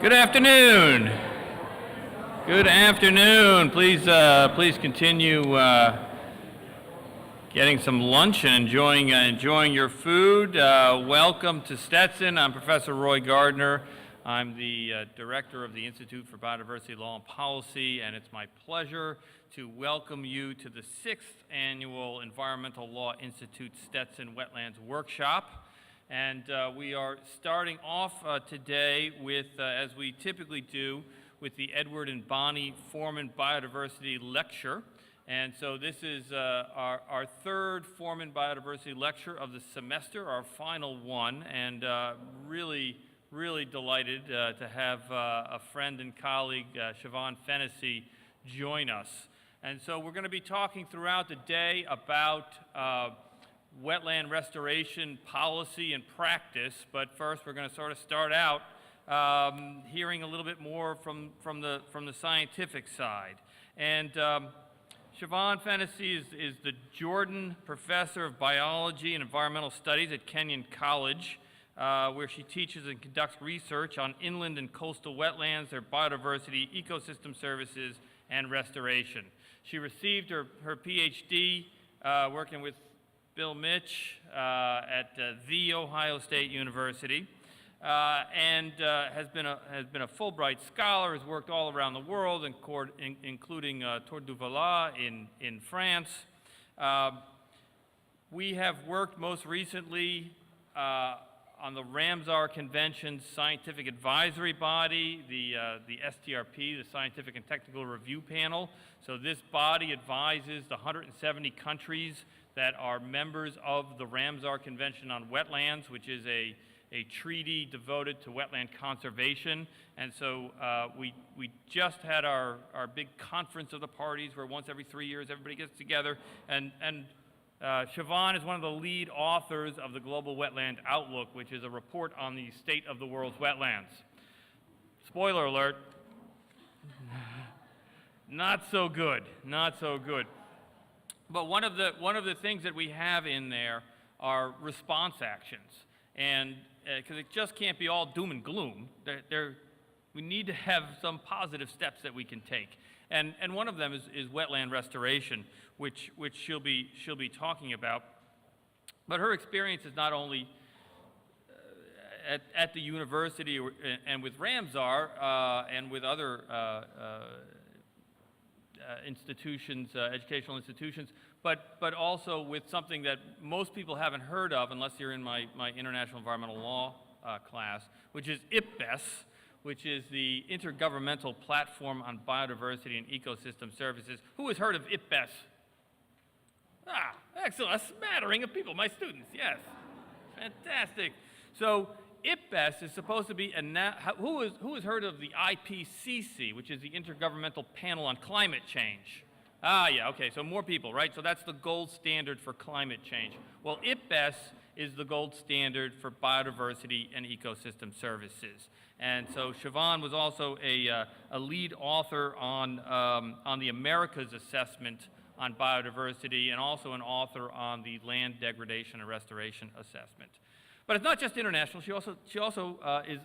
Good afternoon. Good afternoon. Please continue getting some lunch and enjoying your food. Welcome to Stetson. I'm Professor Roy Gardner. I'm the director of the Institute for Biodiversity Law and Policy, and it's my pleasure to welcome you to the 6th annual Environmental Law Institute Stetson Wetlands Workshop. And we are starting off today with, as we typically do, with the Edward and Bonnie Foreman Biodiversity Lecture. And so this is our third Foreman Biodiversity Lecture of the semester, our final one, and really delighted to have a friend and colleague, Siobhan Fennessy, join us. And so we're going to be talking throughout the day about wetland restoration policy and practice, but first we're going to sort of start out hearing a little bit more from the scientific side. And Siobhan Fennessy is the Jordan Professor of Biology and Environmental Studies at Kenyon College, where she teaches and conducts research on inland and coastal wetlands, their biodiversity, ecosystem services, and restoration. She received her PhD working with Bill Mitch at The Ohio State University, and has been a Fulbright scholar, has worked all around the world, including Tour du Vala in France. We have worked most recently on the Ramsar Convention's scientific advisory body, the STRP, the Scientific and Technical Review Panel. So this body advises the 170 countries that are members of the Ramsar Convention on Wetlands, which is a treaty devoted to wetland conservation. And so we just had our big conference of the parties where once every 3 years everybody gets together. And Siobhan is one of the lead authors of the Global Wetland Outlook, which is a report on the state of the world's wetlands. Spoiler alert, not so good, not so good. But one of the things that we have in there are response actions, and because it just can't be all doom and gloom. We need to have some positive steps that we can take, and one of them is wetland restoration, which she'll be talking about. But her experience is not only at the university and with Ramsar and with other institutions, educational institutions, but also with something that most people haven't heard of unless you're in my International Environmental Law class, which is IPBES, which is the Intergovernmental Platform on Biodiversity and Ecosystem Services. Who has heard of IPBES? Ah, excellent, a smattering of people, my students, yes. Fantastic. So IPBES is supposed to be, who has heard of the IPCC, which is the Intergovernmental Panel on Climate Change? Ah, yeah, okay, so more people, right? So that's the gold standard for climate change. Well, IPBES is the gold standard for biodiversity and ecosystem services. And so Siobhan was also a lead author on the Americas assessment on biodiversity, and also an author on the land degradation and restoration assessment. But it's not just international. She also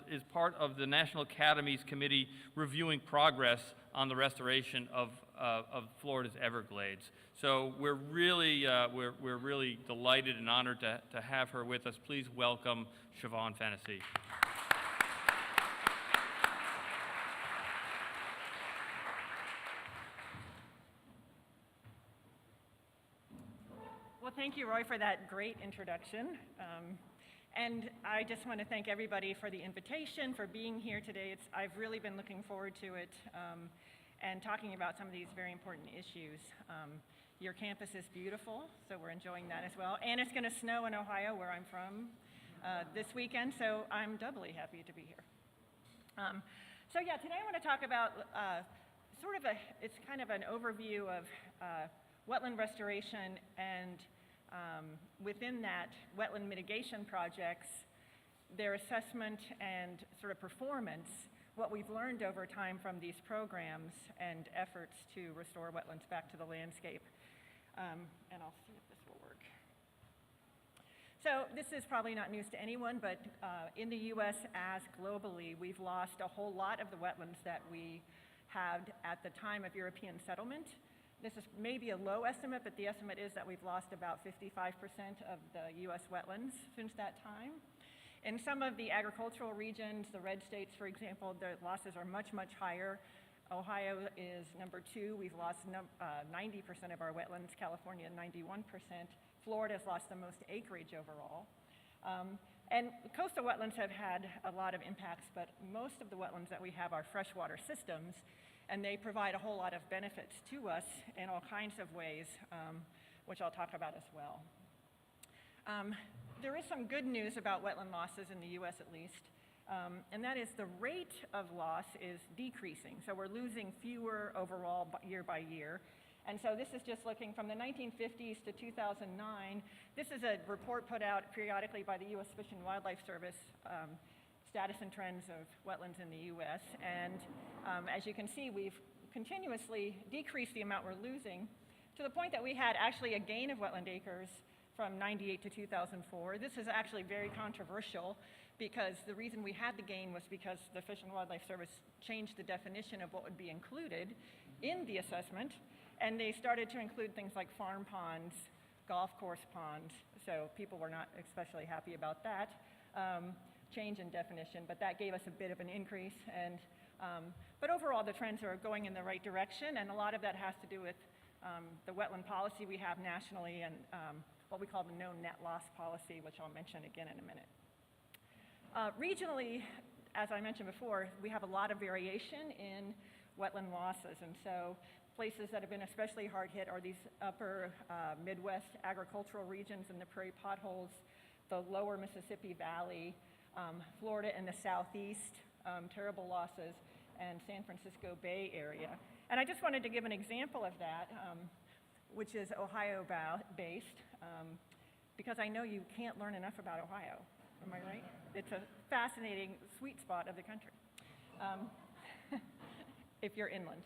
is part of the National Academy's committee reviewing progress on the restoration of Florida's Everglades. So we're really delighted and honored to have her with us. Please welcome Siobhan Fennessy. Well, thank you, Roy, for that great introduction. And I just want to thank everybody for the invitation, for being here today. I've really been looking forward to it and talking about some of these very important issues. Your campus is beautiful, so we're enjoying that as well. And it's going to snow in Ohio, where I'm from, this weekend, so I'm doubly happy to be here. So yeah, today I want to talk about it's kind of an overview of wetland restoration and within that, wetland mitigation projects, their assessment and sort of performance, what we've learned over time from these programs and efforts to restore wetlands back to the landscape. And I'll see if this will work. So this is probably not news to anyone, but in the US as globally, we've lost a whole lot of the wetlands that we had at the time of European settlement. This is maybe a low estimate, but the estimate is that we've lost about 55% of the US wetlands since that time. In some of the agricultural regions, the red states, for example, the losses are much, much higher. Ohio is number 2. We've lost 90% of our wetlands, California 91%. Florida's lost the most acreage overall. And coastal wetlands have had a lot of impacts, but most of the wetlands that we have are freshwater systems, and they provide a whole lot of benefits to us in all kinds of ways, which I'll talk about as well. There is some good news about wetland losses in the US at least, and that is the rate of loss is decreasing. So we're losing fewer overall year by year. And so this is just looking from the 1950s to 2009. This is a report put out periodically by the US Fish and Wildlife Service, status and trends of wetlands in the US. And as you can see, we've continuously decreased the amount we're losing to the point that we had actually a gain of wetland acres from 98 to 2004. This is actually very controversial because the reason we had the gain was because the Fish and Wildlife Service changed the definition of what would be included in the assessment, and they started to include things like farm ponds, golf course ponds, so people were not especially happy about that change in definition, but that gave us a bit of an increase. And but overall, the trends are going in the right direction, and a lot of that has to do with the wetland policy we have nationally and what we call the no net loss policy, which I'll mention again in a minute. Regionally, as I mentioned before, we have a lot of variation in wetland losses, and so places that have been especially hard hit are these upper Midwest agricultural regions and the prairie potholes, the lower Mississippi Valley, Florida and the Southeast, terrible losses, and San Francisco Bay Area. And I just wanted to give an example of that, which is Ohio-based, because I know you can't learn enough about Ohio. Am I right? It's a fascinating sweet spot of the country, if you're inland.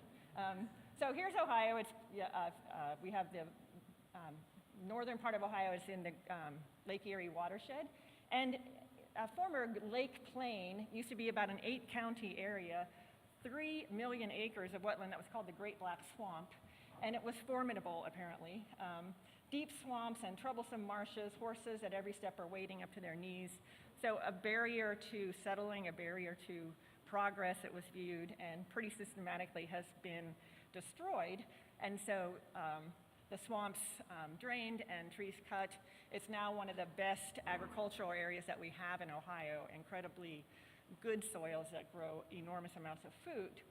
So here's Ohio. It's, we have the northern part of Ohio is in the Lake Erie watershed. And a former lake plain used to be about an 8-county area, 3 million acres of wetland that was called the Great Black Swamp. And it was formidable, apparently. Deep swamps and troublesome marshes, horses at every step are wading up to their knees. So a barrier to settling, a barrier to progress, it was viewed, and pretty systematically has been destroyed. And so the swamps drained and trees cut. It's now one of the best agricultural areas that we have in Ohio, incredibly good soils that grow enormous amounts of food.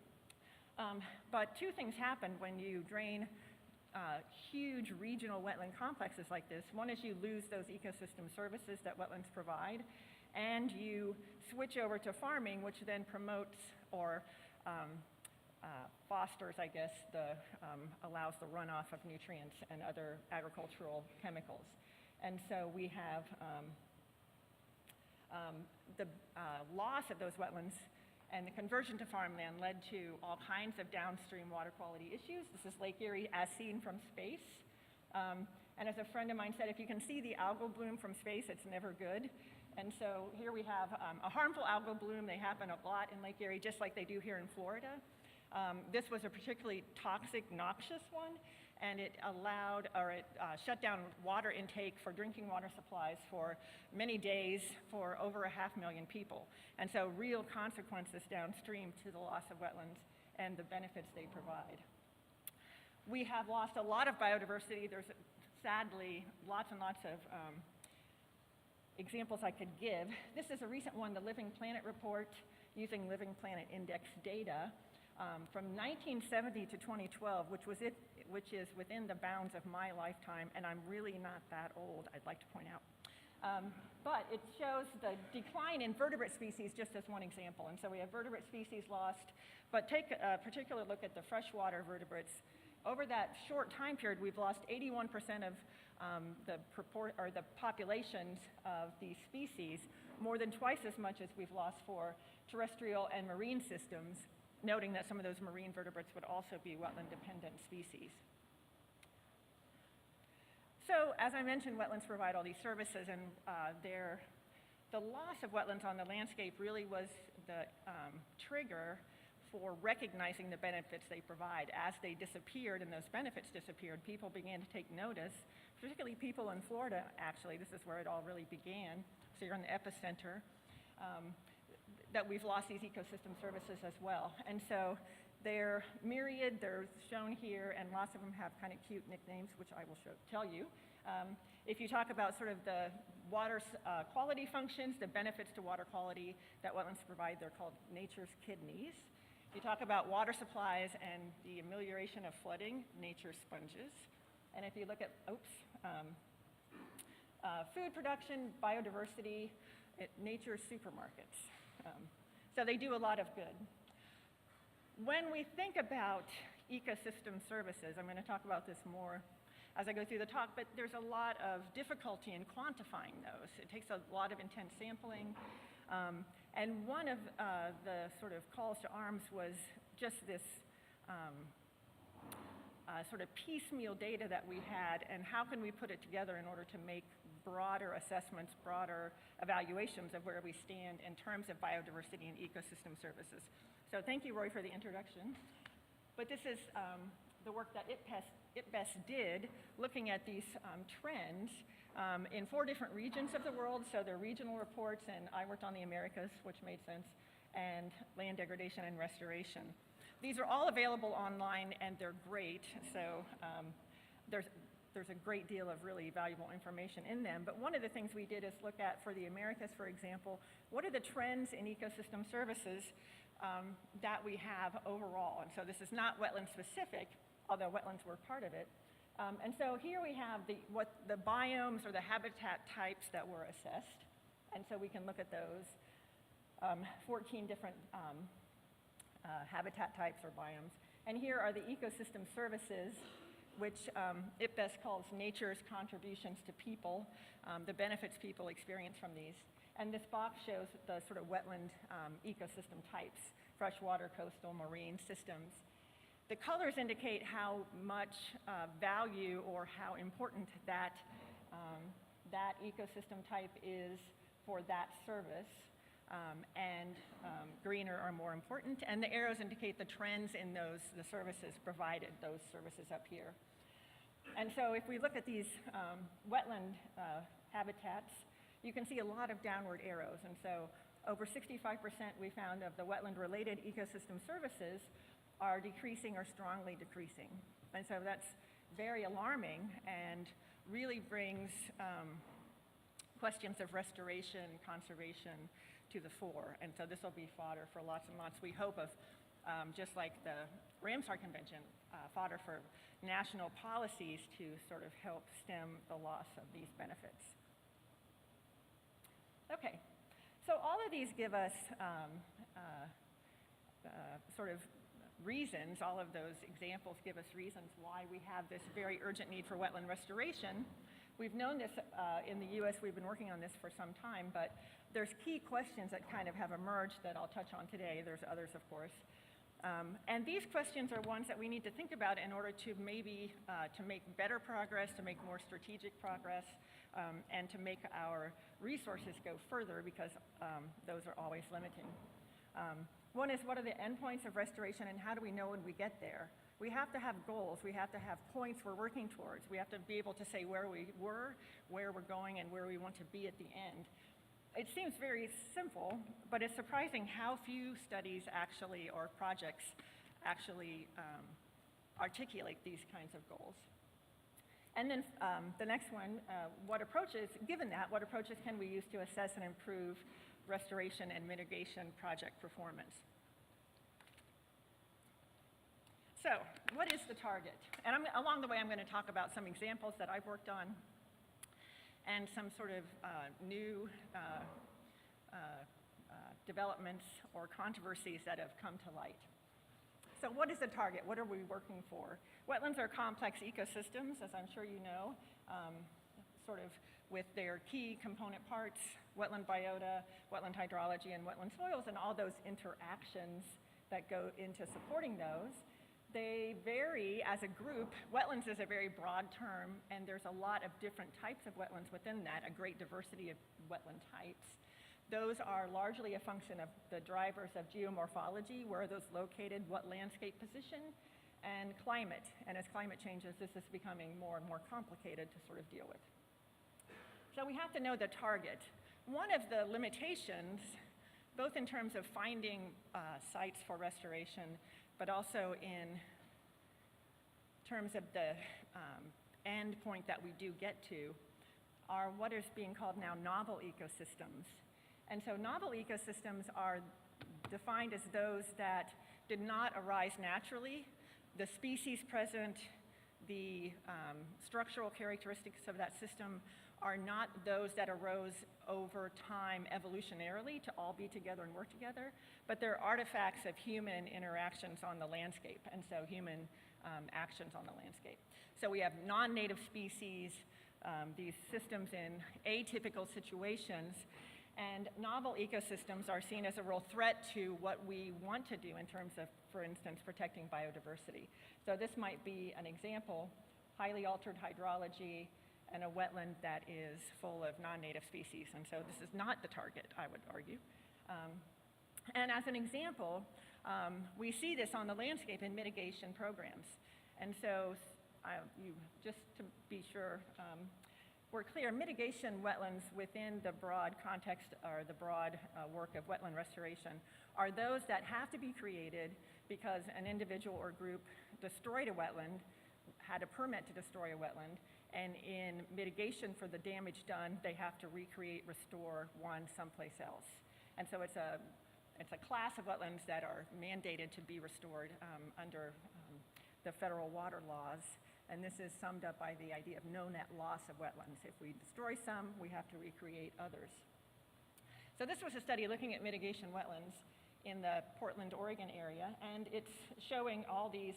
But two things happen when you drain huge regional wetland complexes like this. One is you lose those ecosystem services that wetlands provide, and you switch over to farming, which then promotes or fosters, I guess, allows the runoff of nutrients and other agricultural chemicals. And so we have the loss of those wetlands and the conversion to farmland led to all kinds of downstream water quality issues. This is Lake Erie as seen from space. And as a friend of mine said, if you can see the algal bloom from space, it's never good. And so here we have a harmful algal bloom. They happen a lot in Lake Erie, just like they do here in Florida. This was a particularly toxic, noxious one, and it allowed, or it shut down water intake for drinking water supplies for many days for over 500,000 people. And so real consequences downstream to the loss of wetlands and the benefits they provide. We have lost a lot of biodiversity. There's sadly lots and lots of examples I could give. This is a recent one, the Living Planet report, using Living Planet Index data. From 1970 to 2012, which is within the bounds of my lifetime, and I'm really not that old, I'd like to point out. But it shows the decline in vertebrate species just as one example. And so we have vertebrate species lost, but take a particular look at the freshwater vertebrates. Over that short time period, we've lost 81% of the populations of these species, more than twice as much as we've lost for terrestrial and marine systems, noting that some of those marine vertebrates would also be wetland-dependent species. So as I mentioned, wetlands provide all these services, and the loss of wetlands on the landscape really was the trigger for recognizing the benefits they provide. As they disappeared and those benefits disappeared, people began to take notice, particularly people in Florida, actually. This is where it all really began. So you're in the epicenter, that we've lost these ecosystem services as well. And so they're myriad, they're shown here, and lots of them have kind of cute nicknames, which I will tell you. If you talk about sort of the water quality functions, the benefits to water quality that wetlands provide, they're called nature's kidneys. You talk about water supplies and the amelioration of flooding, nature's sponges. And if you look at, food production, biodiversity, nature's supermarkets. So they do a lot of good. When we think about ecosystem services, I'm going to talk about this more as I go through the talk, but there's a lot of difficulty in quantifying those. It takes a lot of intense sampling. And one of the sort of calls to arms was just this sort of piecemeal data that we had, and how can we put it together in order to make broader assessments, broader evaluations of where we stand in terms of biodiversity and ecosystem services. So thank you, Roy, for the introduction. But this is the work that IPBES did, looking at these trends in 4 different regions of the world. So they're regional reports, and I worked on the Americas, which made sense, and land degradation and restoration. These are all available online, and they're great. So there's a great deal of really valuable information in them. But one of the things we did is look at, for the Americas, for example, what are the trends in ecosystem services that we have overall? And so this is not wetland specific, although wetlands were part of it. And so here we have what the biomes or the habitat types that were assessed. And so we can look at those 14 different habitat types or biomes. And here are the ecosystem services, which IPBES calls nature's contributions to people, the benefits people experience from these. And this box shows the sort of wetland ecosystem types, freshwater, coastal, marine systems. The colors indicate how much value or how important that ecosystem type is for that service, and greener are more important. And the arrows indicate the trends in the services provided, those services up here. And so if we look at these wetland habitats, you can see a lot of downward arrows. And so over 65% we found of the wetland-related ecosystem services are decreasing or strongly decreasing. And so that's very alarming and really brings questions of restoration, conservation to the fore. And so this will be fodder for lots and lots, we hope, of just like the Ramsar Convention, fodder for national policies to sort of help stem the loss of these benefits. Okay, so all of these give us sort of reasons, all of those examples give us reasons why we have this very urgent need for wetland restoration. We've known this in the US, we've been working on this for some time, but there's key questions that kind of have emerged that I'll touch on today. There's others, of course. And these questions are ones that we need to think about in order to maybe to make better progress, to make more strategic progress, and to make our resources go further, because those are always limiting. One is, what are the endpoints of restoration, and how do we know when we get there? We have to have goals. We have to have points we're working towards. We have to be able to say where we were, where we're going, and where we want to be at the end. It seems very simple, but it's surprising how few studies actually, or projects actually articulate these kinds of goals. And then the next one, what approaches can we use to assess and improve restoration and mitigation project performance? So, what is the target? And along the way, I'm going to talk about some examples that I've worked on and some sort of new developments or controversies that have come to light. So what is the target? What are we working for? Wetlands are complex ecosystems, as I'm sure you know, sort of with their key component parts, wetland biota, wetland hydrology, and wetland soils, and all those interactions that go into supporting those. They vary as a group. Wetlands is a very broad term, and there's a lot of different types of wetlands within that, a great diversity of wetland types. Those are largely a function of the drivers of geomorphology, where are those located, what landscape position, and climate. And as climate changes, this is becoming more and more complicated to sort of deal with. So we have to know the target. One of the limitations, both in terms of finding sites for restoration, but also in terms of the end point that we do get to, are what is being called now novel ecosystems. And so novel ecosystems are defined as those that did not arise naturally. The species present, the structural characteristics of that system are not those that arose over time evolutionarily to all be together and work together, but they're artifacts of human interactions on the landscape, and so human actions on the landscape. So we have non-native species, these systems in atypical situations, and novel ecosystems are seen as a real threat to what we want to do in terms of, for instance, protecting biodiversity. So this might be an example, highly altered hydrology, and a wetland that is full of non-native species. And so this is not the target, I would argue. And as an example, we see this on the landscape in mitigation programs. And so just to be sure we're clear, mitigation wetlands within the broad context or the broad work of wetland restoration are those that have to be created because an individual or group destroyed a wetland, had a permit to destroy a wetland, and in mitigation for the damage done, they have to recreate, restore one someplace else. And so it's a class of wetlands that are mandated to be restored under the federal water laws. And this is summed up by the idea of no net loss of wetlands. If we destroy some, we have to recreate others. So this was a study looking at mitigation wetlands in the Portland, Oregon area, and it's showing all these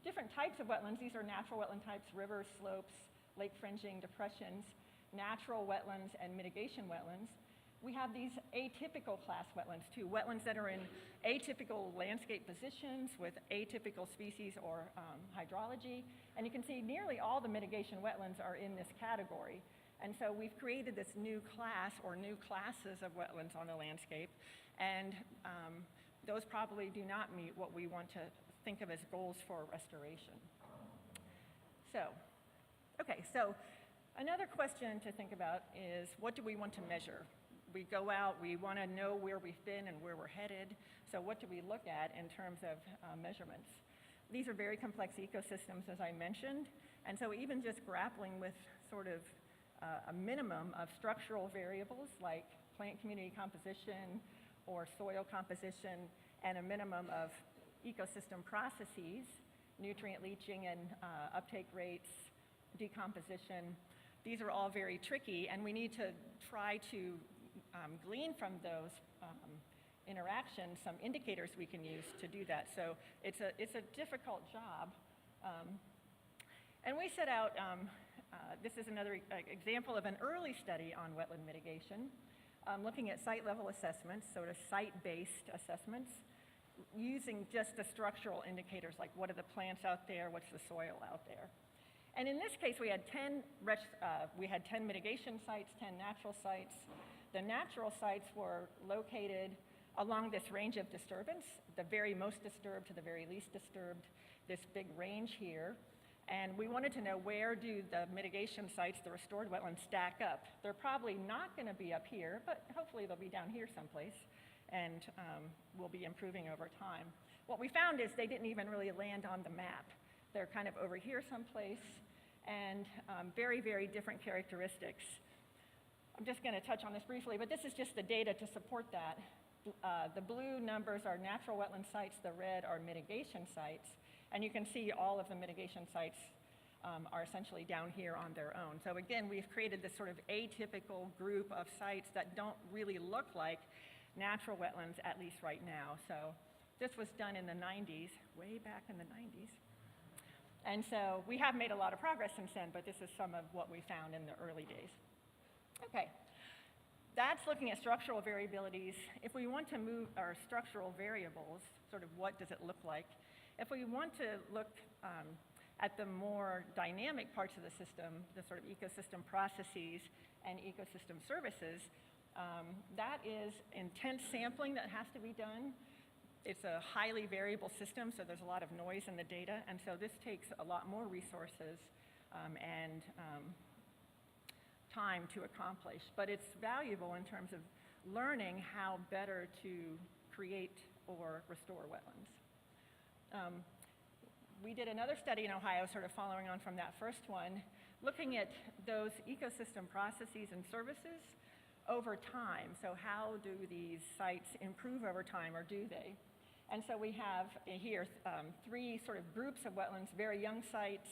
different types of wetlands. These are natural wetland types, rivers, slopes, lake fringing, depressions, natural wetlands, and mitigation wetlands. We have these atypical class wetlands too, wetlands that are in atypical landscape positions with atypical species or hydrology. And you can see nearly all the mitigation wetlands are in this category. And so we've created this new class or new classes of wetlands on the landscape. And those probably do not meet what we want to think of as goals for restoration. So another question to think about is, what do we want to measure? We go out, we want to know where we've been and where we're headed. So what do we look at in terms of measurements? These are very complex ecosystems, as I mentioned. And so even just grappling with sort of a minimum of structural variables like plant community composition or soil composition, and a minimum of ecosystem processes, nutrient leaching and uptake rates, decomposition. These are all very tricky, and we need to try to glean from those interactions some indicators we can use to do that. So it's a difficult job. And we set out, this is another example of an early study on wetland mitigation, looking at site level assessments, sort of site-based assessments, using just the structural indicators, like what are the plants out there, what's the soil out there. And in this case, we had 10 mitigation sites, 10 natural sites. The natural sites were located along this range of disturbance, the very most disturbed to the very least disturbed, this big range here. And we wanted to know, where do the mitigation sites, the restored wetlands, stack up? They're probably not going to be up here, but hopefully they'll be down here someplace, and we'll be improving over time. What we found is they didn't even really land on the map. They're kind of over here someplace, and very, very different characteristics. I'm just going to touch on this briefly, but this is just the data to support that. The blue numbers are natural wetland sites, the red are mitigation sites, and you can see all of the mitigation sites are essentially down here on their own. So again, we've created this sort of atypical group of sites that don't really look like natural wetlands, at least right now. So this was done in the 90s, way back in the 90s. And so we have made a lot of progress since then, but this is some of what we found in the early days. Okay, that's looking at structural variabilities. If we want to move our structural variables, sort of what does it look like? If we want to look at the more dynamic parts of the system, the sort of ecosystem processes and ecosystem services, that is intense sampling that has to be done. It's a highly variable system, so there's a lot of noise in the data, and so this takes a lot more resources and time to accomplish. But it's valuable in terms of learning how better to create or restore wetlands. We did another study in Ohio, sort of following on from that first one, looking at those ecosystem processes and services over time. So how do these sites improve over time, or do they? And so we have here three sort of groups of wetlands: very young sites,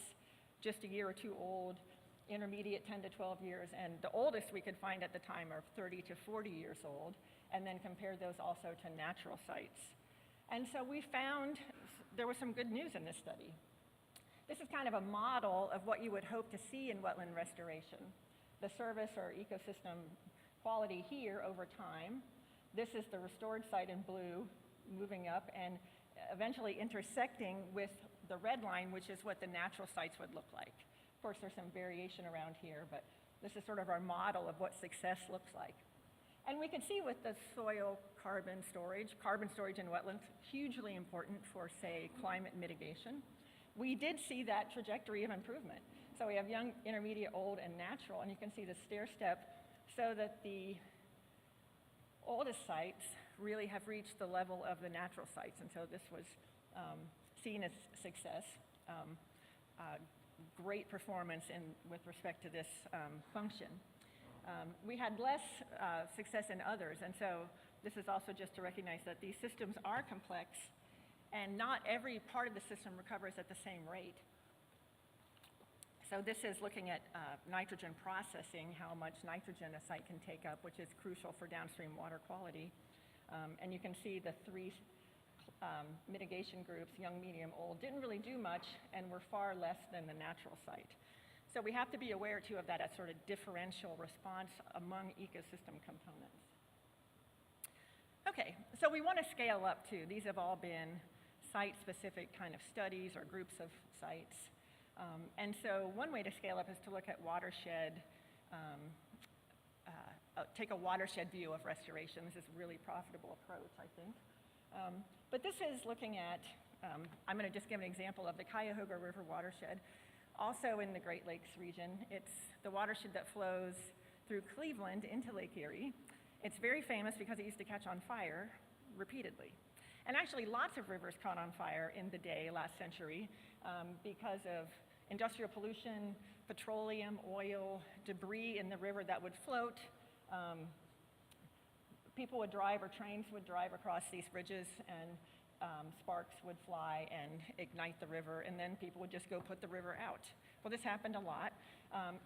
just a year or two old, intermediate 10 to 12 years, and the oldest we could find at the time are 30 to 40 years old, and then compare those also to natural sites. And so we found there was some good news in this study. This is kind of a model of what you would hope to see in wetland restoration. The service or ecosystem quality here over time. This is the restored site in blue, moving up and eventually intersecting with the red line, which is what the natural sites would look like. Of course, there's some variation around here, but this is sort of our model of what success looks like. And we can see with the soil carbon storage in wetlands, hugely important for, say, climate mitigation. We did see that trajectory of improvement. So we have young, intermediate, old, and natural, and you can see the stair step so that the oldest sites really have reached the level of the natural sites, and so this was seen as success. Great performance with respect to this function. We had less success in others, and so this is also just to recognize that these systems are complex and not every part of the system recovers at the same rate. So this is looking at nitrogen processing, how much nitrogen a site can take up, which is crucial for downstream water quality. And you can see the three mitigation groups, young, medium, old, didn't really do much and were far less than the natural site. So we have to be aware, too, of that as sort of differential response among ecosystem components. Okay, so we want to scale up, too. These have all been site-specific kind of studies or groups of sites. And so one way to scale up is to look at watershed, take a watershed view of restoration. This is a really profitable approach, I think. But this is looking at, I'm going to just give an example of the Cuyahoga River watershed, also in the Great Lakes region. It's the watershed that flows through Cleveland into Lake Erie. It's very famous because it used to catch on fire repeatedly. And actually, lots of rivers caught on fire in the day last century because of industrial pollution, petroleum, oil, debris in the river that would float. People would drive, or trains would drive across these bridges, and sparks would fly and ignite the river, and then people would just go put the river out. Well, this happened a lot,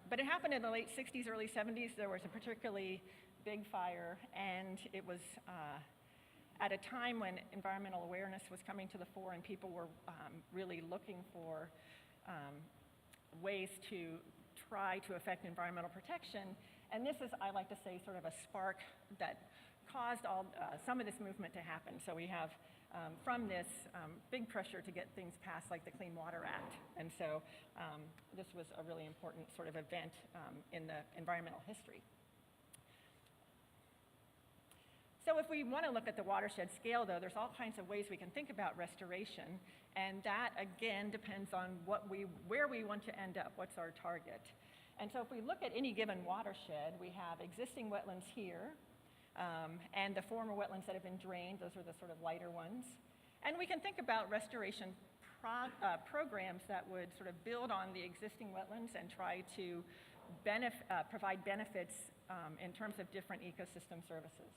but it happened in the late 60s, early 70s. There was a particularly big fire, and it was at a time when environmental awareness was coming to the fore, and people were really looking for ways to try to affect environmental protection. And this is, I like to say, sort of a spark that caused some of this movement to happen. So we have, from this, big pressure to get things passed like the Clean Water Act. And so this was a really important sort of event in the environmental history. So if we want to look at the watershed scale, though, there's all kinds of ways we can think about restoration, and that, again, depends on where we want to end up, what's our target. And so if we look at any given watershed, we have existing wetlands here, and the former wetlands that have been drained. Those are the sort of lighter ones. And we can think about restoration programs that would sort of build on the existing wetlands and try to provide benefits in terms of different ecosystem services.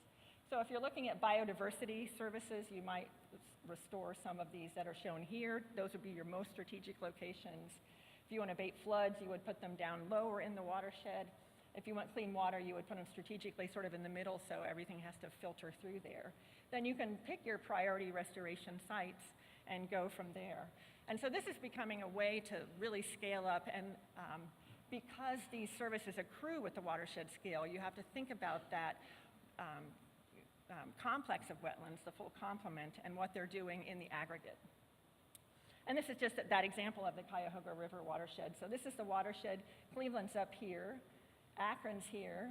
So if you're looking at biodiversity services, you might restore some of these that are shown here. Those would be your most strategic locations. If you want to abate floods, you would put them down lower in the watershed. If you want clean water, you would put them strategically sort of in the middle, so everything has to filter through there. Then you can pick your priority restoration sites and go from there. And so this is becoming a way to really scale up, and because these services accrue with the watershed scale, you have to think about that complex of wetlands, the full complement, and what they're doing in the aggregate. And this is just that example of the Cuyahoga River watershed. So this is the watershed. Cleveland's up here, Akron's here.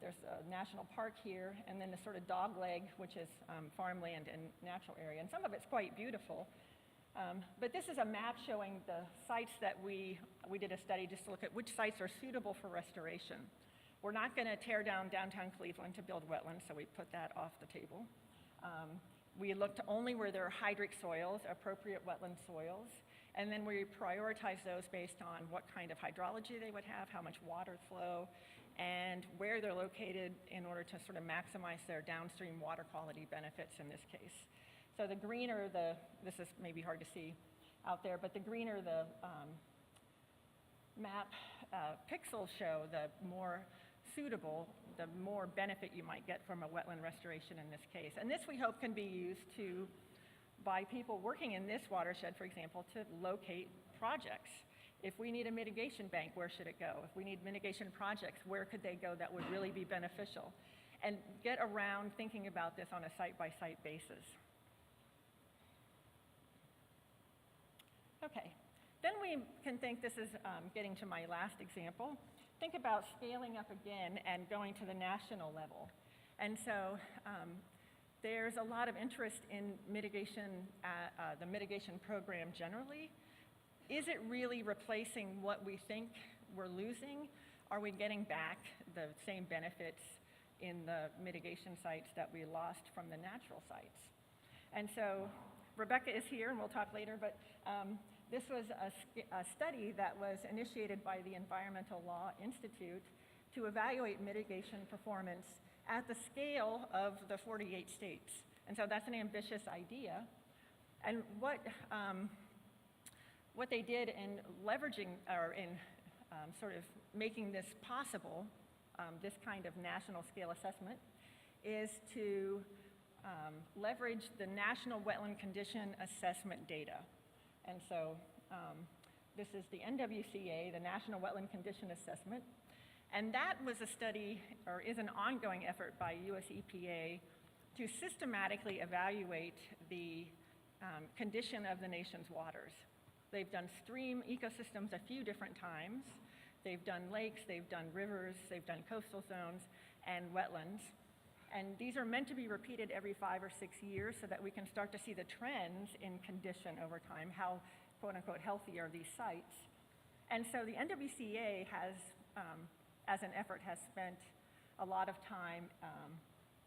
There's a national park here, and then the sort of dogleg, which is farmland and natural area. And some of it's quite beautiful. But this is a map showing the sites that we did a study just to look at which sites are suitable for restoration. We're not going to tear down downtown Cleveland to build wetlands, so we put that off the table. We looked only where there are hydric soils, appropriate wetland soils, and then we prioritize those based on what kind of hydrology they would have, how much water flow, and where they're located in order to sort of maximize their downstream water quality benefits in this case. So the greener this is maybe hard to see out there, but the greener the map pixels show, the more suitable, the more benefit you might get from a wetland restoration in this case. And this we hope can be used by people working in this watershed, for example, to locate projects. If we need a mitigation bank, where should it go? If we need mitigation projects, where could they go that would really be beneficial? And get around thinking about this on a site-by-site basis. Okay, then we can think, this is getting to my last example, think about scaling up again and going to the national level. And so there's a lot of interest in mitigation, the mitigation program generally. Is it really replacing what we think we're losing? Are we getting back the same benefits in the mitigation sites that we lost from the natural sites? And so Rebecca is here, and we'll talk later, but this was a study that was initiated by the Environmental Law Institute to evaluate mitigation performance at the scale of the 48 states. And so that's an ambitious idea. And what they did in leveraging, or in sort of making this possible, this kind of national scale assessment, is to leverage the National Wetland Condition Assessment data. And so this is the NWCA, the National Wetland Condition Assessment. And that was a study, or is an ongoing effort by US EPA to systematically evaluate the condition of the nation's waters. They've done stream ecosystems a few different times. They've done lakes, they've done rivers, they've done coastal zones, and wetlands. And these are meant to be repeated every 5 or 6 years so that we can start to see the trends in condition over time, how quote-unquote healthy are these sites. And so the NWCA has, as an effort, has spent a lot of time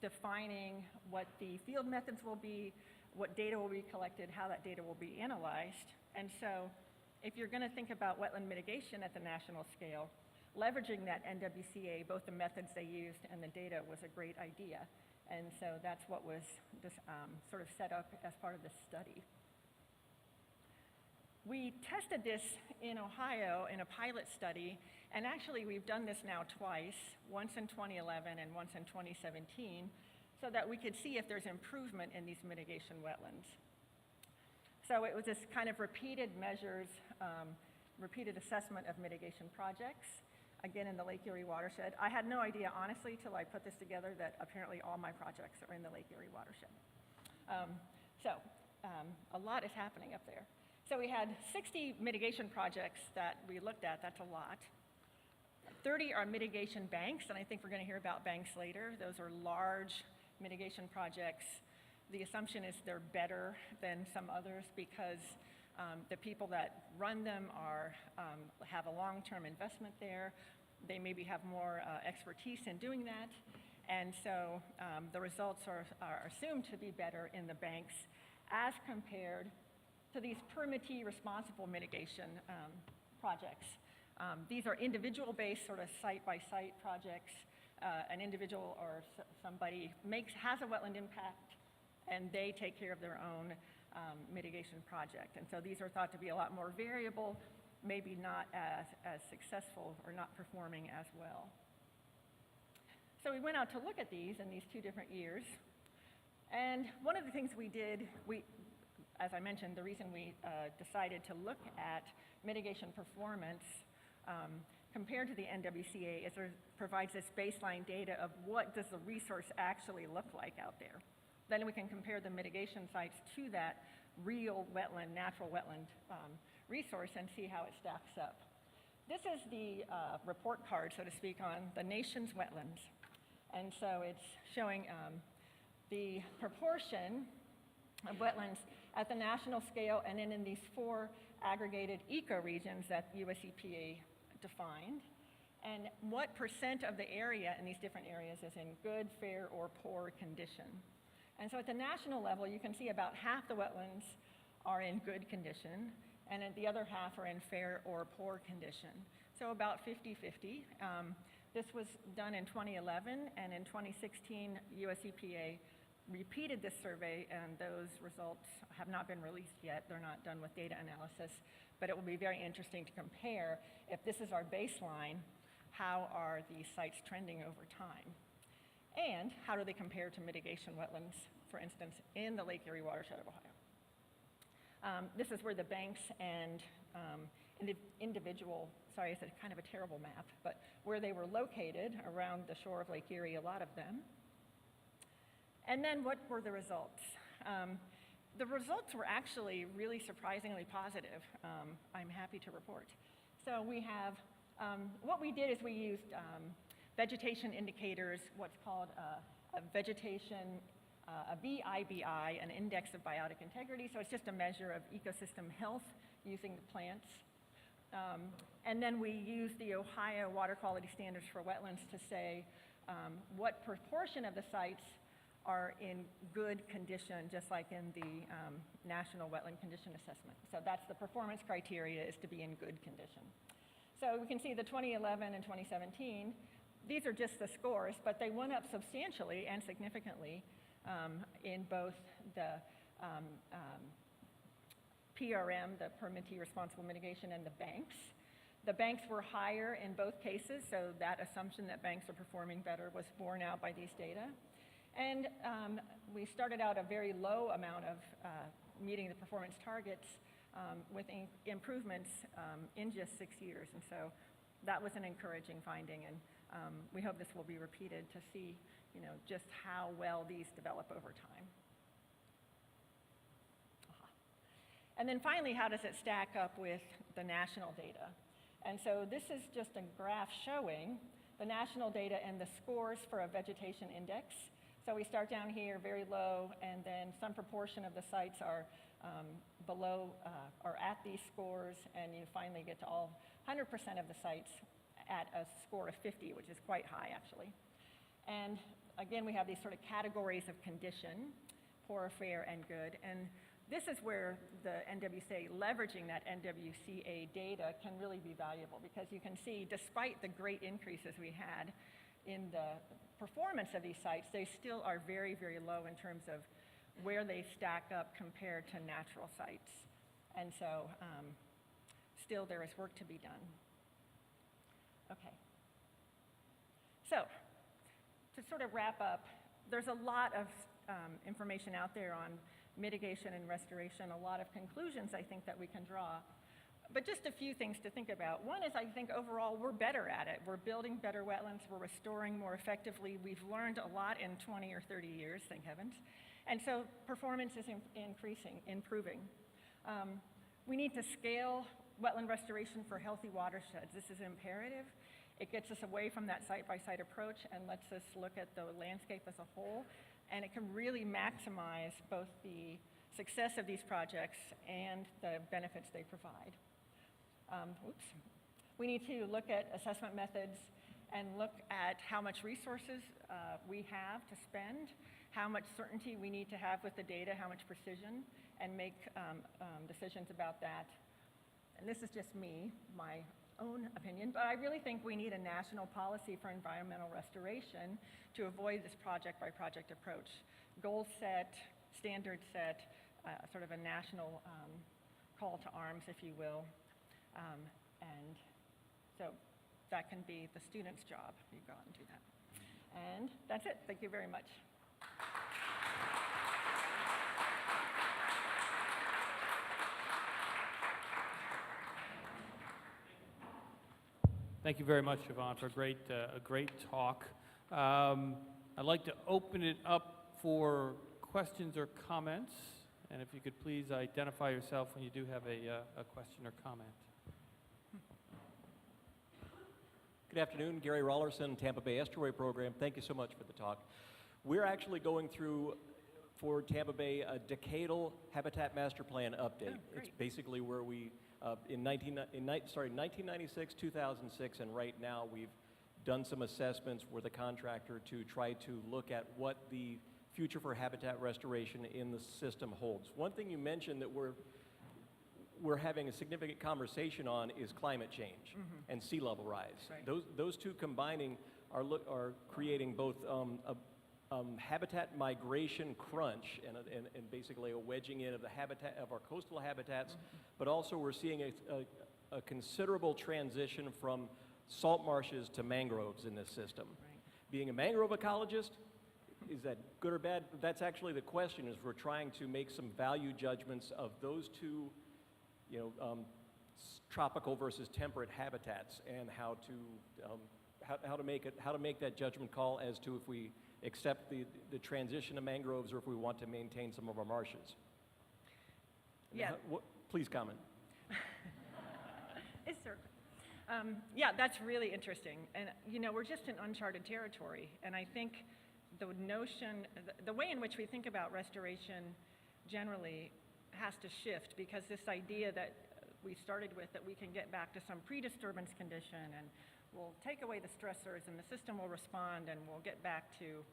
defining what the field methods will be, what data will be collected, how that data will be analyzed. And so if you're going to think about wetland mitigation at the national scale, leveraging that NWCA, both the methods they used and the data, was a great idea. And so that's what was sort of set up as part of this study. We tested this in Ohio in a pilot study, and actually we've done this now twice, once in 2011 and once in 2017, so that we could see if there's improvement in these mitigation wetlands. So it was this kind of repeated measures, repeated assessment of mitigation projects, again in the Lake Erie watershed. I had no idea, honestly, till I put this together, that apparently all my projects are in the Lake Erie watershed. A lot is happening up there. So we had 60 mitigation projects that we looked at. That's a lot. 30 are mitigation banks, and I think we're going to hear about banks later. Those are large mitigation projects. The assumption is they're better than some others because the people that run them have a long-term investment there. They maybe have more expertise in doing that. And so the results are assumed to be better in the banks as compared to these permittee responsible mitigation projects. These are individual-based, sort of site-by-site projects. An individual or somebody has a wetland impact, and they take care of their own mitigation project. And so these are thought to be a lot more variable, maybe not as successful or not performing as well. So we went out to look at these in these 2 different years. And one of the things we did, as I mentioned, the reason we decided to look at mitigation performance compared to the NWCA is it provides this baseline data of what does the resource actually look like out there. Then we can compare the mitigation sites to that real wetland, natural wetland resource and see how it stacks up. This is the report card, so to speak, on the nation's wetlands. And so it's showing the proportion of wetlands at the national scale and then in these 4 aggregated ecoregions that US EPA defined, and what % of the area in these different areas is in good, fair, or poor condition. And so at the national level, you can see about half the wetlands are in good condition, and the other half are in fair or poor condition. So about 50-50. This was done in 2011, and in 2016, US EPA repeated this survey, and those results have not been released yet. They're not done with data analysis, but it will be very interesting to compare if this is our baseline, how are these sites trending over time? And how do they compare to mitigation wetlands, for instance, in the Lake Erie watershed of Ohio? This is where the banks and individual, sorry, it's kind of a terrible map, but where they were located around the shore of Lake Erie, a lot of them. And then what were the results? The results were actually really surprisingly positive, I'm happy to report. So we have, what we did is we used vegetation indicators, what's called a vegetation, a VIBI, an index of biotic integrity. So it's just a measure of ecosystem health using the plants. And then we use the Ohio Water Quality Standards for Wetlands to say what proportion of the sites are in good condition, just like in the National Wetland Condition Assessment. So that's the performance criteria, is to be in good condition. So we can see the 2011 and 2017, these are just the scores, but they went up substantially and significantly in both the PRM, the Permittee Responsible Mitigation, and the banks. The banks were higher in both cases, so that assumption that banks are performing better was borne out by these data. And we started out a very low amount of meeting the performance targets with improvements in just 6 years. And so that was an encouraging finding, and we hope this will be repeated to see, just how well these develop over time. And then finally, how does it stack up with the national data? And so this is just a graph showing the national data and the scores for a vegetation index. So we start down here very low, and then some proportion of the sites are below or at these scores, and you finally get to all 100% of the sites at a score of 50, which is quite high actually. And again, we have these sort of categories of condition, poor, fair, and good. And this is where the NWCA, leveraging that NWCA data, can really be valuable, because you can see, despite the great increases we had in the performance of these sites, they still are very, very low in terms of where they stack up compared to natural sites. And so still there is work to be done. Okay. So to sort of wrap up, there's a lot of information out there on mitigation and restoration, a lot of conclusions I think that we can draw. But just a few things to think about. One is, I think overall we're better at it. We're building better wetlands, we're restoring more effectively. We've learned a lot in 20 or 30 years, thank heavens. And so performance is improving. We need to scale wetland restoration for healthy watersheds. This is imperative. It gets us away from that site-by-site approach and lets us look at the landscape as a whole. And it can really maximize both the success of these projects and the benefits they provide. We need to look at assessment methods and look at how much resources we have to spend, how much certainty we need to have with the data, how much precision, and make decisions about that. And this is just me, my own opinion, but I really think we need a national policy for environmental restoration to avoid this project-by-project approach. Goal set, standard set, sort of a national call to arms, if you will. And so that can be the student's job. You go out and do that. And that's it. Thank you very much. Thank you very much, Siobhan, for a great talk. I'd like to open it up for questions or comments. And if you could please identify yourself when you do have a question or comment. Good afternoon, Gary Rollerson, Tampa Bay Estuary Program. Thank you so much for the talk. We're actually going through, for Tampa Bay, a decadal habitat master plan update. It's basically where we, in 1996, 2006, and right now we've done some assessments with the contractor to try to look at what the future for habitat restoration in the system holds. One thing you mentioned that we're having a significant conversation on is climate change and sea level rise. Right. Those two combining are creating both a habitat migration crunch and basically a wedging in of the habitat of our coastal habitats, but also we're seeing a considerable transition from salt marshes to mangroves in this system. Right. Being a mangrove ecologist, is that good or bad? That's actually the question, is we're trying to make some value judgments of those two, tropical versus temperate habitats, and how to make that judgment call as to if we accept the transition to mangroves or if we want to maintain some of our marshes. Yeah. Please comment. Yes, sir. Yeah, that's really interesting. And, we're just in uncharted territory. And I think the notion, the way in which we think about restoration generally has to shift, because this idea that we started with, that we can get back to some pre-disturbance condition and we'll take away the stressors and the system will respond and we'll get back to,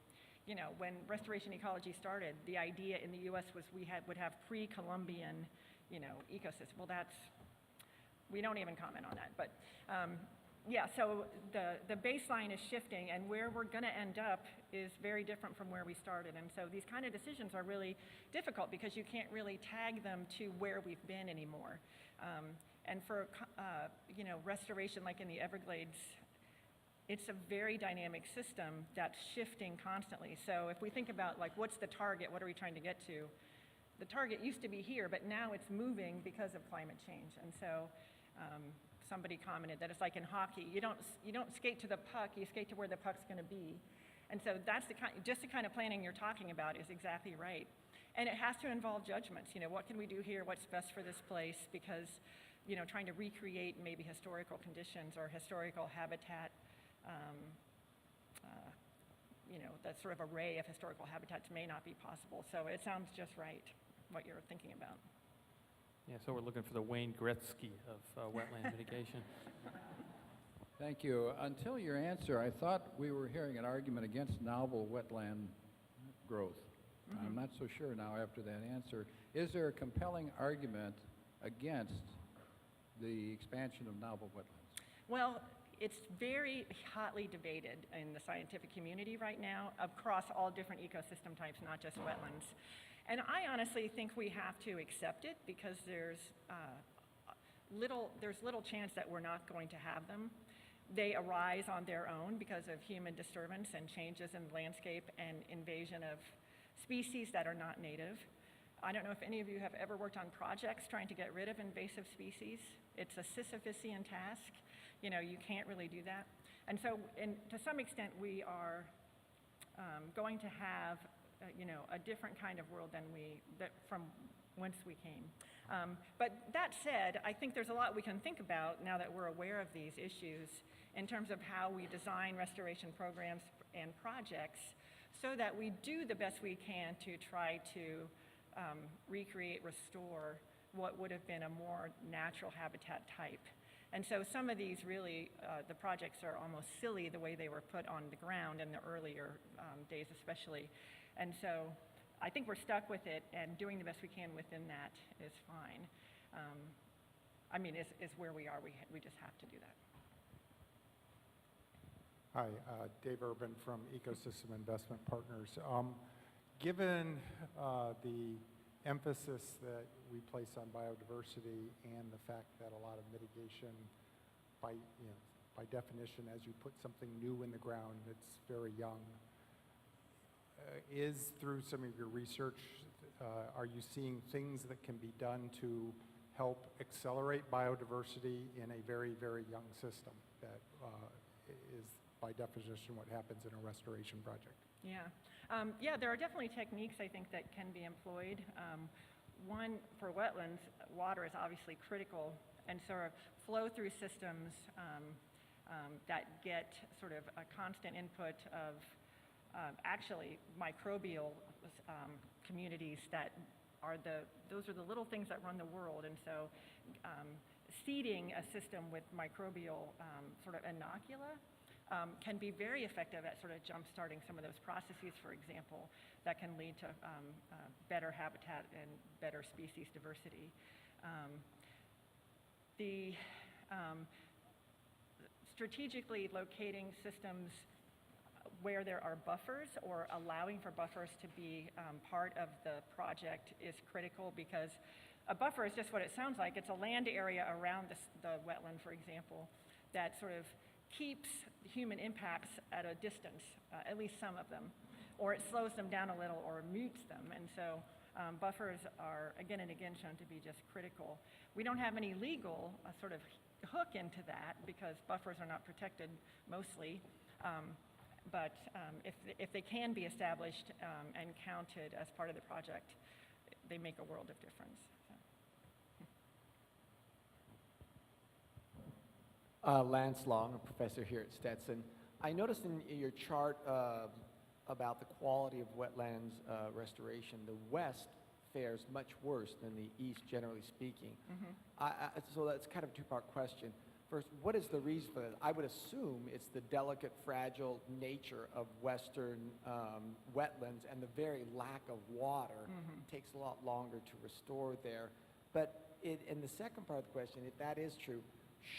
when restoration ecology started, the idea in the U.S. was we would have pre-Columbian, ecosystem. Well, we don't even comment on that. But yeah, so the baseline is shifting, and where we're going to end up is very different from where we started. And so these kind of decisions are really difficult because you can't really tag them to where we've been anymore. And for restoration, like in the Everglades, it's a very dynamic system that's shifting constantly. So if we think about what's the target, what are we trying to get to? The target used to be here, but now it's moving because of climate change. And so somebody commented that it's like in hockey. You don't skate to the puck, you skate to where the puck's going to be. And so that's just the kind of planning you're talking about is exactly right. And it has to involve judgments. What can we do here? What's best for this place? Because, trying to recreate maybe historical conditions or historical habitat, that sort of array of historical habitats may not be possible. So it sounds just right, what you're thinking about. Yeah, so we're looking for the Wayne Gretzky of wetland mitigation. Thank you. Until your answer, I thought we were hearing an argument against novel wetland growth. I'm not so sure now after that answer. Is there a compelling argument against the expansion of novel wetlands? Well, it's very hotly debated in the scientific community right now across all different ecosystem types, not just wetlands. And I honestly think we have to accept it because there's little chance that we're not going to have them. They arise on their own because of human disturbance and changes in the landscape and invasion of species that are not native. I don't know if any of you have ever worked on projects trying to get rid of invasive species. It's a Sisyphusian task. You can't really do that. And so, to some extent, we are going to have a different kind of world than from whence we came. But that said, I think there's a lot we can think about now that we're aware of these issues in terms of how we design restoration programs and projects so that we do the best we can to try to recreate, restore what would have been a more natural habitat type. And so some of these really, the projects are almost silly the way they were put on the ground in the earlier days especially. And so I think we're stuck with it, and doing the best we can within that is fine. Is where we are. We just have to do that. Hi, Dave Urban from Ecosystem Investment Partners. Given the emphasis that we place on biodiversity and the fact that a lot of mitigation, by definition, as you put something new in the ground that's very young, is through some of your research, are you seeing things that can be done to help accelerate biodiversity in a very, very young system that is, by definition, what happens in a restoration project? Yeah. Yeah, there are definitely techniques, I think, that can be employed. one, for wetlands, water is obviously critical, and so flow-through systems that get sort of a constant input of actually microbial communities that are those are the little things that run the world, and so seeding a system with microbial sort of inocula can be very effective at sort of jump-starting some of those processes, for example, that can lead to better habitat and better species diversity. Strategically locating systems where there are buffers or allowing for buffers to be part of the project is critical, because a buffer is just what it sounds like. It's a land area around the wetland, for example, that sort of keeps human impacts at a distance, at least some of them, or it slows them down a little or mutes them. And so buffers are again and again shown to be just critical. We don't have any legal sort of hook into that because buffers are not protected mostly. But if they can be established and counted as part of the project, they make a world of difference. Lance Long, a professor here at Stetson. I noticed in your chart about the quality of wetlands restoration, the West fares much worse than the East, generally speaking. So that's kind of a two-part question. First, what is the reason for that? I would assume it's the delicate, fragile nature of Western wetlands and the very lack of water. It takes a lot longer to restore there. But in the second part of the question, if that is true,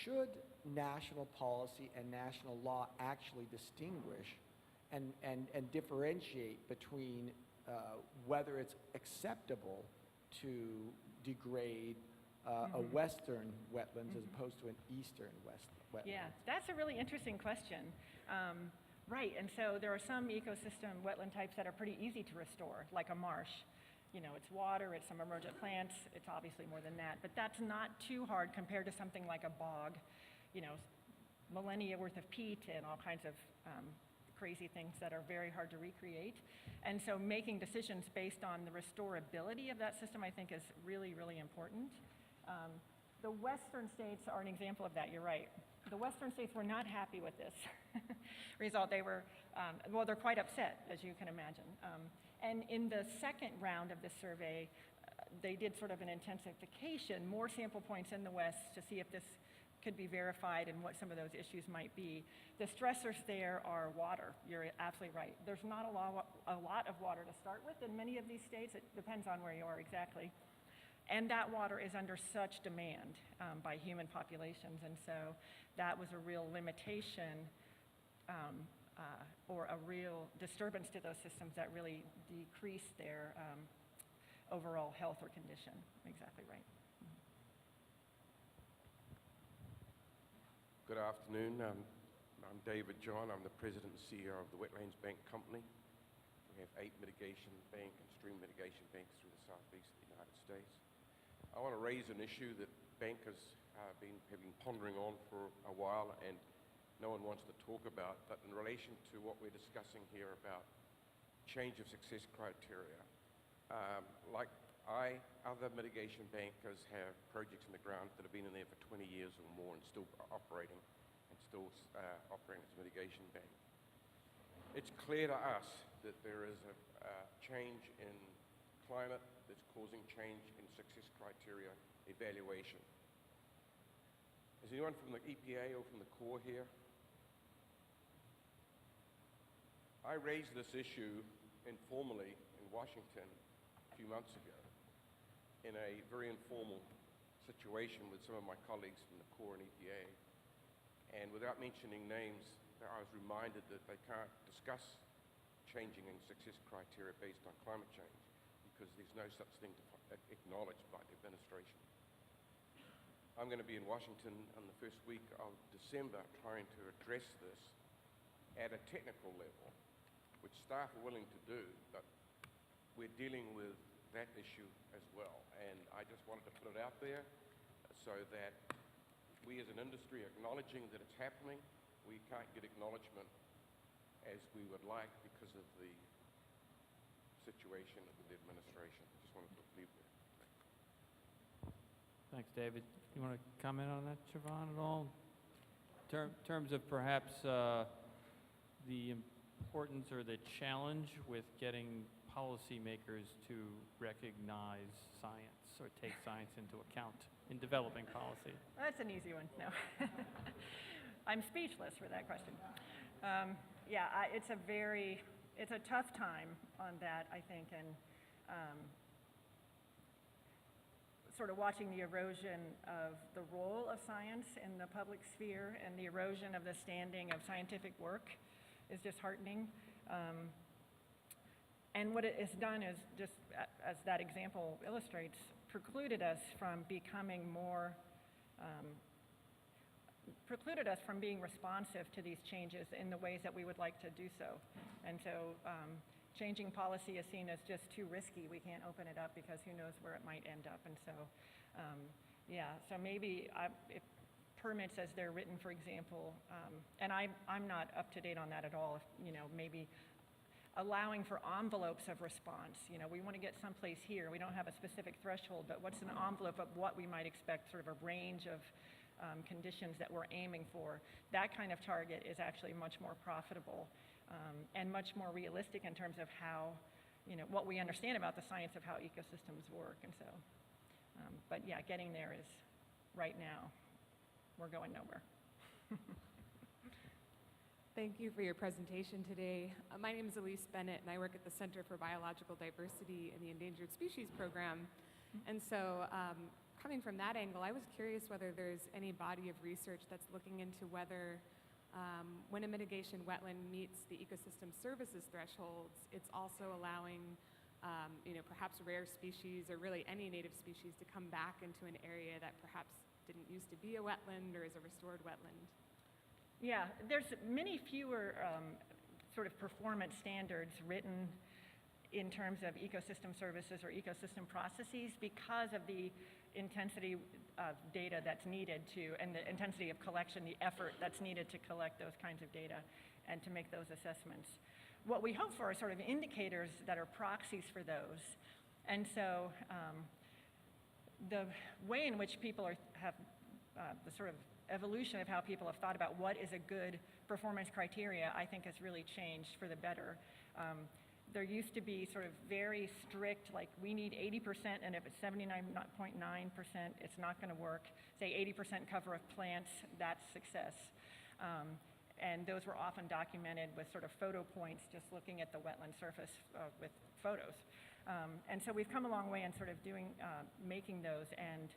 should national policy and national law actually distinguish and differentiate between whether it's acceptable to degrade a western wetlands as opposed to an eastern wetlands? Yeah, that's a really interesting question. Right, and so there are some ecosystem wetland types that are pretty easy to restore, like a marsh. You know, it's water, it's some emergent plants, it's obviously more than that, but that's not too hard compared to something like a bog, you know, millennia worth of peat and all kinds of crazy things that are very hard to recreate. And so making decisions based on the restorability of that system, I think, is really, really important. The Western states are an example of that, you're right. The Western states were not happy with this result. They were, well, they're quite upset, as you can imagine. And in the second round of this survey, they did sort of an intensification, more sample points in the West to see if this could be verified and what some of those issues might be. The stressors there are water. You're absolutely right. There's not a lot of water to start with in many of these states. It depends on where you are exactly. And that water is under such demand by human populations, and so that was a real limitation or a real disturbance to those systems that really decreased their overall health or condition. Exactly right. Good afternoon. I'm David John. I'm the President and CEO of the Wetlands Bank Company. We have 8 mitigation bank and stream mitigation banks through the southeast of the United States. I want to raise an issue that bankers have been pondering on for a while and no one wants to talk about, but in relation to what we're discussing here about change of success criteria. Like other mitigation bankers have projects in the ground that have been in there for 20 years or more and still operating as a mitigation bank. It's clear to us that there is a change in climate that's causing change in success criteria evaluation. Is anyone from the EPA or from the Corps here? I raised this issue informally in Washington a few months ago in a very informal situation with some of my colleagues from the Corps and EPA. And without mentioning names, I was reminded that they can't discuss changing in success criteria based on climate change because there's no such thing acknowledged by the administration. I'm going to be in Washington on the first week of December trying to address this at a technical level, which staff are willing to do, but we're dealing with that issue as well. And I just wanted to put it out there so that we as an industry acknowledging that it's happening, we can't get acknowledgement as we would like because of the situation with the administration. I just wanted to leave there. Thanks, David. You want to comment on that, Siobhan, at all? Terms of perhaps the importance or the challenge with getting policymakers to recognize science or take science into account in developing policy. That's an easy one. No. I'm speechless for that question. Yeah, it's a tough time on that, I think, and sort of watching the erosion of the role of science in the public sphere and the erosion of the standing of scientific work is disheartening. And what it has done is just, as that example illustrates, precluded us from becoming more, precluded us from being responsive to these changes in the ways that we would like to do so. And so changing policy is seen as just too risky. We can't open it up because who knows where it might end up. And so, yeah, so maybe if permits as they're written, for example, and I'm not up to date on that at all, maybe allowing for envelopes of response. We want to get someplace here. We don't have a specific threshold, but what's an envelope of what we might expect, sort of a range of conditions that we're aiming for. That kind of target is actually much more profitable and much more realistic in terms of how, what we understand about the science of how ecosystems work. And so, but yeah, getting there is right now, we're going nowhere. Thank you for your presentation today. My name is Elise Bennett, and I work at the Center for Biological Diversity in the Endangered Species Program. And so, coming from that angle, I was curious whether there's any body of research that's looking into whether when a mitigation wetland meets the ecosystem services thresholds, it's also allowing perhaps rare species or really any native species to come back into an area that perhaps didn't used to be a wetland or is a restored wetland. Yeah, there's many fewer sort of performance standards written in terms of ecosystem services or ecosystem processes because of the intensity of data that's needed to, and the intensity of collection, the effort that's needed to collect those kinds of data and to make those assessments. What we hope for are sort of indicators that are proxies for those. And so the way in which people have the sort of evolution of how people have thought about what is a good performance criteria, I think has really changed for the better. There used to be sort of very strict, like we need 80%, and if it's 79.9%, it's not going to work. Say 80% cover of plants, that's success. And those were often documented with sort of photo points, just looking at the wetland surface with photos. And so we've come a long way in sort of making those, and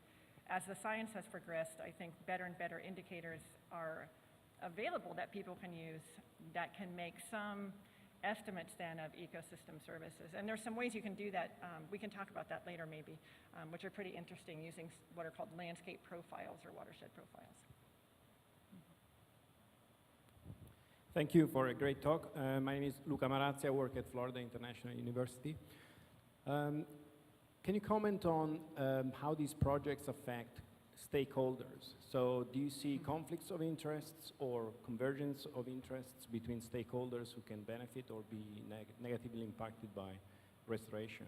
as the science has progressed, I think better and better indicators are available that people can use that can make some estimates then of ecosystem services. And there's some ways you can do that. We can talk about that later maybe, which are pretty interesting using what are called landscape profiles or watershed profiles. Thank you for a great talk. My name is Luca Marazzi. I work at Florida International University. Can you comment on how these projects affect stakeholders? So do you see conflicts of interests or convergence of interests between stakeholders who can benefit or be negatively impacted by restoration?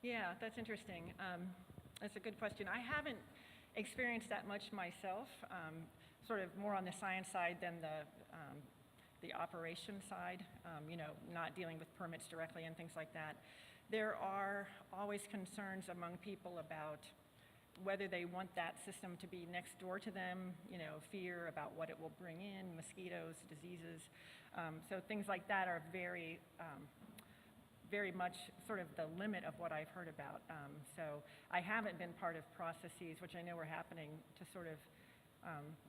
Yeah, that's interesting. That's a good question. I haven't experienced that much myself, sort of more on the science side than the operation side, not dealing with permits directly and things like that. There are always concerns among people about whether they want that system to be next door to them, fear about what it will bring in, mosquitoes, diseases. So things like that are very, very much sort of the limit of what I've heard about. So I haven't been part of processes, which I know are happening, to sort of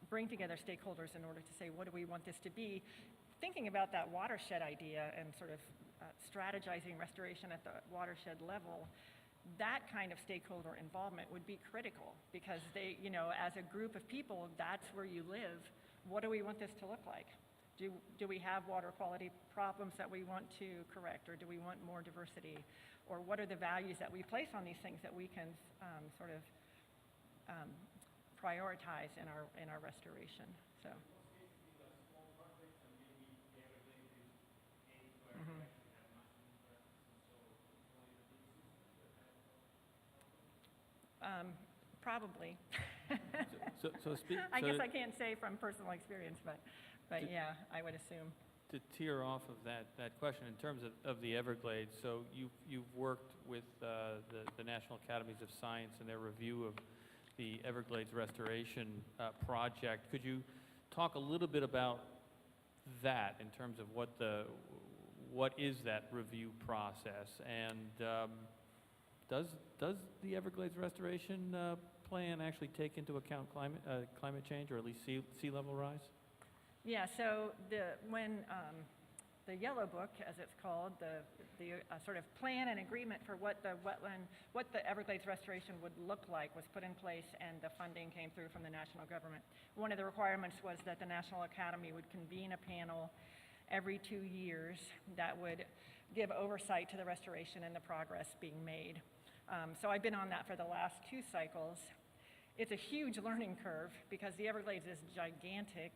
bring together stakeholders in order to say, what do we want this to be? Thinking about that watershed idea and sort of strategizing restoration at the watershed level, that kind of stakeholder involvement would be critical because they, as a group of people, that's where you live. What do we want this to look like? Do we have water quality problems that we want to correct, or do we want more diversity? Or what are the values that we place on these things that we can sort of prioritize in our restoration? So. Probably. So I guess I can't say from personal experience, but yeah, I would assume. to tear off of that question, in terms of the Everglades, so you've worked with the National Academies of Science and their review of the Everglades Restoration project. Could you talk a little bit about that in terms of what is that review process, and does the Everglades Restoration plan actually take into account climate change, or at least sea level rise? Yeah, so when the Yellow Book, as it's called, the sort of plan and agreement for what the Everglades restoration would look like was put in place, and the funding came through from the national government. One of the requirements was that the National Academy would convene a panel every 2 years that would give oversight to the restoration and the progress being made. So I've been on that for the last 2 cycles. It's a huge learning curve because the Everglades is gigantic.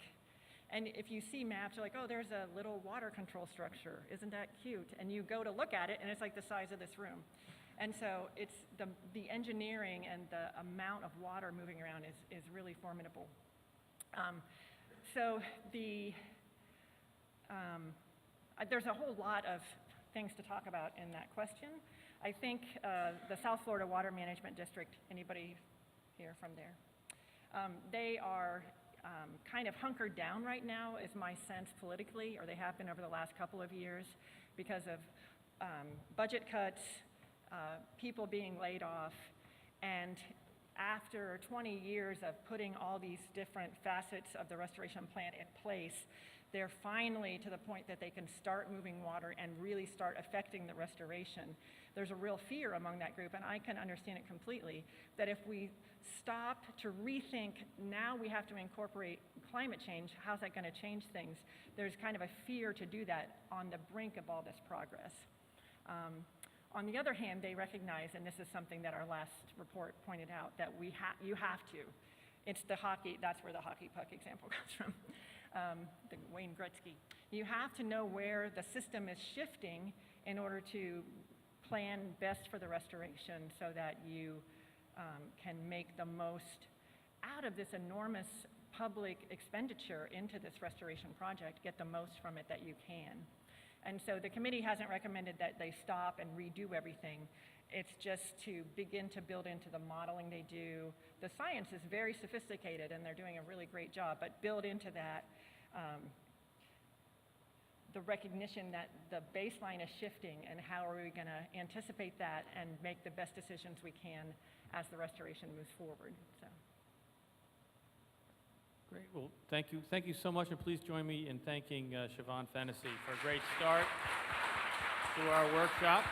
And if you see maps, you're like, oh, there's a little water control structure. Isn't that cute? And you go to look at it, and it's like the size of this room. And so it's the engineering and the amount of water moving around is really formidable. There's a whole lot of things to talk about in that question. I think the South Florida Water Management District, anybody here from there? They are kind of hunkered down right now, is my sense politically, or they have been over the last couple of years, because of budget cuts, people being laid off, and after 20 years of putting all these different facets of the restoration plan in place, they're finally to the point that they can start moving water and really start affecting the restoration. There's a real fear among that group, and I can understand it completely, that if we stop to rethink, now we have to incorporate climate change, how's that going to change things? There's kind of a fear to do that on the brink of all this progress. On the other hand, they recognize, and this is something that our last report pointed out, that you have to. It's the hockey, that's where the hockey puck example comes from, the Wayne Gretzky. You have to know where the system is shifting in order to plan best for the restoration so that you can make the most out of this enormous public expenditure into this restoration project, get the most from it that you can. And so the committee hasn't recommended that they stop and redo everything. It's just to begin to build into the modeling they do. The science is very sophisticated and they're doing a really great job, but build into that the recognition that the baseline is shifting, and how are we going to anticipate that and make the best decisions we can as the restoration moves forward. So. Great. Well, thank you. Thank you so much, and please join me in thanking Siobhan Fennessy for a great start to our workshop.